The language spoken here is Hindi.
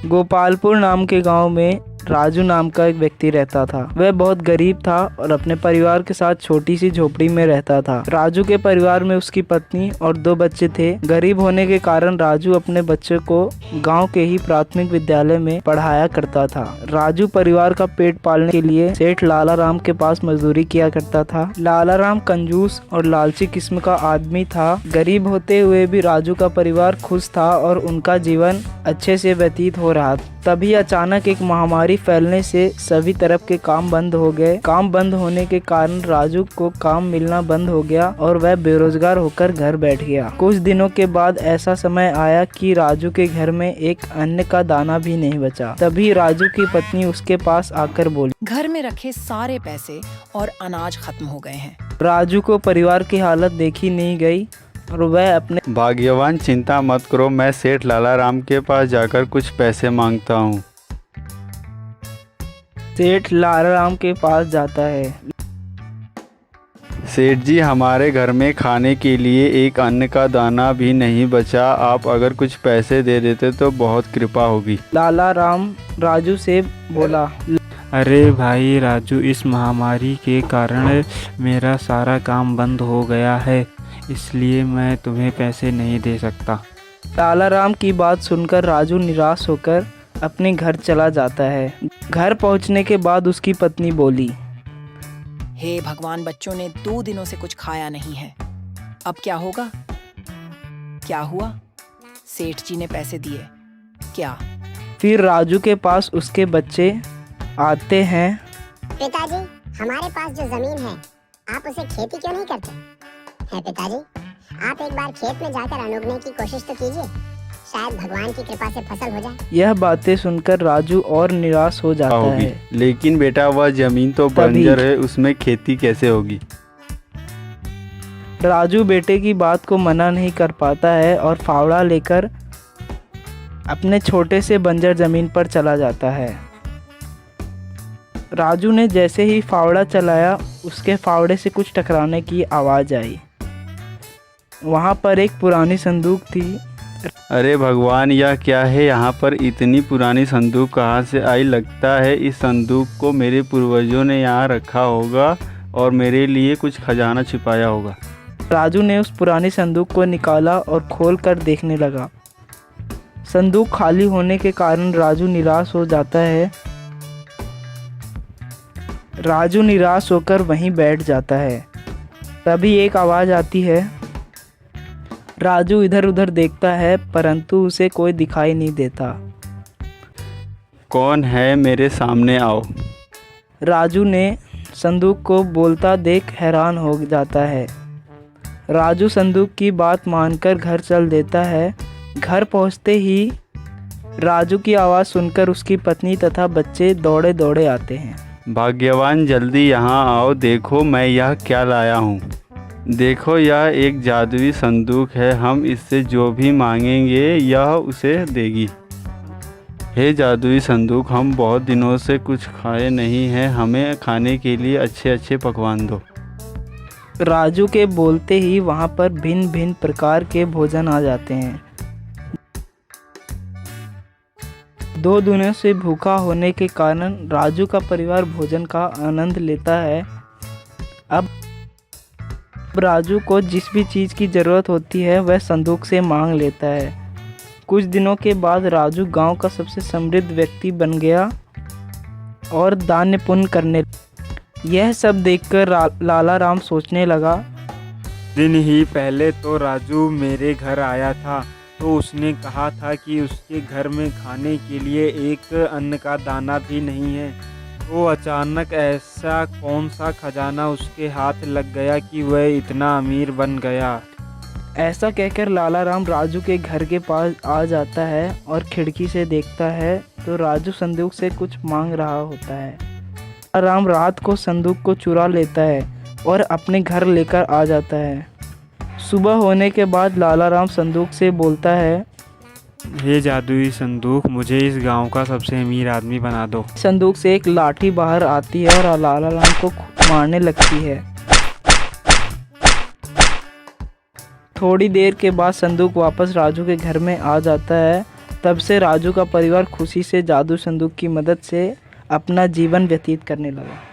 गोपालपुर नाम के गांव में राजू नाम का एक व्यक्ति रहता था। वह बहुत गरीब था और अपने परिवार के साथ छोटी सी झोपड़ी में रहता था। राजू के परिवार में उसकी पत्नी और 2 बच्चे थे। गरीब होने के कारण राजू अपने बच्चों को गांव के ही प्राथमिक विद्यालय में पढ़ाया करता था। राजू परिवार का पेट पालने के लिए सेठ लाला राम के पास मजदूरी किया करता था। लाला राम कंजूस और लालची किस्म का आदमी था। गरीब होते हुए भी राजू का परिवार खुश था और उनका जीवन अच्छे से व्यतीत हो रहा था। तभी अचानक एक महामारी फैलने से सभी तरफ के काम बंद हो गए। काम बंद होने के कारण राजू को काम मिलना बंद हो गया और वह बेरोजगार होकर घर बैठ गया। कुछ दिनों के बाद ऐसा समय आया कि राजू के घर में एक अन्न का दाना भी नहीं बचा। तभी राजू की पत्नी उसके पास आकर बोली, घर में रखे सारे पैसे और अनाज खत्म हो गए हैं। राजू को परिवार की हालत देखी नहीं गई और वह अपने भाग्यवान, चिंता मत करो, मैं सेठ लाला राम के पास जाकर कुछ पैसे मांगता हूँ। सेठ लाला राम के पास जाता है। सेठ जी, हमारे घर में खाने के लिए एक अन्न का दाना भी नहीं बचा। आप अगर कुछ पैसे दे देते तो बहुत कृपा होगी। लाला राम राजू से बोला, अरे भाई राजू, इस महामारी के कारण मेरा सारा काम बंद हो गया है, इसलिए मैं तुम्हें पैसे नहीं दे सकता। लाला राम की बात सुनकर राजू निराश होकर अपने घर चला जाता है। घर पहुंचने के बाद उसकी पत्नी बोली, हे भगवान, बच्चों ने 2 दिनों से कुछ खाया नहीं है, अब क्या होगा? क्या हुआ? सेठ जी ने पैसे दिए क्या? फिर राजू के पास उसके बच्चे आते हैं। पिताजी, हमारे पास जो जमीन है, आप उसे खेती क्यों नहीं करते? है पिताजी, आप एक बार खेत में जाकर अनोगने की कोशिश तो कीजिए, शायद भगवान की कृपा से फसल हो जाए। यह बातें सुनकर राजू और निराश हो जाता होगी, है। लेकिन बेटा वह जमीन तो बंजर है, उसमें खेती कैसे होगी? राजू बेटे की बात को मना नहीं कर पाता है और फावड़ा लेकर अपने छोटे से बंजर जमीन पर चला जाता है। राजू ने जैसे ही फावड़ा चलाया, उसके फावड़े से कुछ टकराने की आवाज़ आई। वहाँ पर एक पुरानी संदूक थी। अरे भगवान, यह क्या है? यहाँ पर इतनी पुरानी संदूक कहाँ से आई? लगता है इस संदूक को मेरे पूर्वजों ने यहाँ रखा होगा और मेरे लिए कुछ खजाना छिपाया होगा। राजू ने उस पुरानी संदूक को निकाला और खोल कर देखने लगा। संदूक खाली होने के कारण राजू निराश हो जाता है। राजू निराश होकर वहीं बैठ जाता है। तभी एक आवाज़ आती है। राजू इधर उधर देखता है, परंतु उसे कोई दिखाई नहीं देता। कौन है? मेरे सामने आओ। राजू ने संदूक को बोलता देख हैरान हो जाता है। राजू संदूक की बात मानकर घर चल देता है। घर पहुंचते ही राजू की आवाज़ सुनकर उसकी पत्नी तथा बच्चे दौड़े दौड़े आते हैं। भाग्यवान, जल्दी यहाँ आओ, देखो मैं यह क्या लाया हूँ। देखो, यह एक जादुई संदूक है, हम इससे जो भी मांगेंगे यह उसे देगी। हे जादुई संदूक, हम बहुत दिनों से कुछ खाए नहीं हैं, हमें खाने के लिए अच्छे अच्छे पकवान दो। राजू के बोलते ही वहाँ पर भिन्न भिन्न प्रकार के भोजन आ जाते हैं। 2 दिनों से भूखा होने के कारण राजू का परिवार भोजन का आनंद लेता है। अब राजू को जिस भी चीज़ की ज़रूरत होती है वह संदूक से मांग लेता है। कुछ दिनों के बाद राजू गांव का सबसे समृद्ध व्यक्ति बन गया और दान पुण्य करने। यह सब देखकर लाला राम सोचने लगा, दिन ही पहले तो राजू मेरे घर आया था, तो उसने कहा था कि उसके घर में खाने के लिए एक अन्न का दाना भी नहीं है। तो अचानक ऐसा कौन सा खजाना उसके हाथ लग गया कि वह इतना अमीर बन गया। ऐसा कहकर लाला राम राजू के घर के पास आ जाता है और खिड़की से देखता है तो राजू संदूक से कुछ मांग रहा होता है। लाला राम रात को संदूक को चुरा लेता है और अपने घर लेकर आ जाता है। सुबह होने के बाद लाला राम संदूक से बोलता है, हे जादुई संदूक, मुझे इस गांव का सबसे अमीर आदमी बना दो। संदूक से एक लाठी बाहर आती है और लाला राम को मारने लगती है। थोड़ी देर के बाद संदूक वापस राजू के घर में आ जाता है तब से राजू का परिवार खुशी से जादू संदूक की मदद से अपना जीवन व्यतीत करने लगा।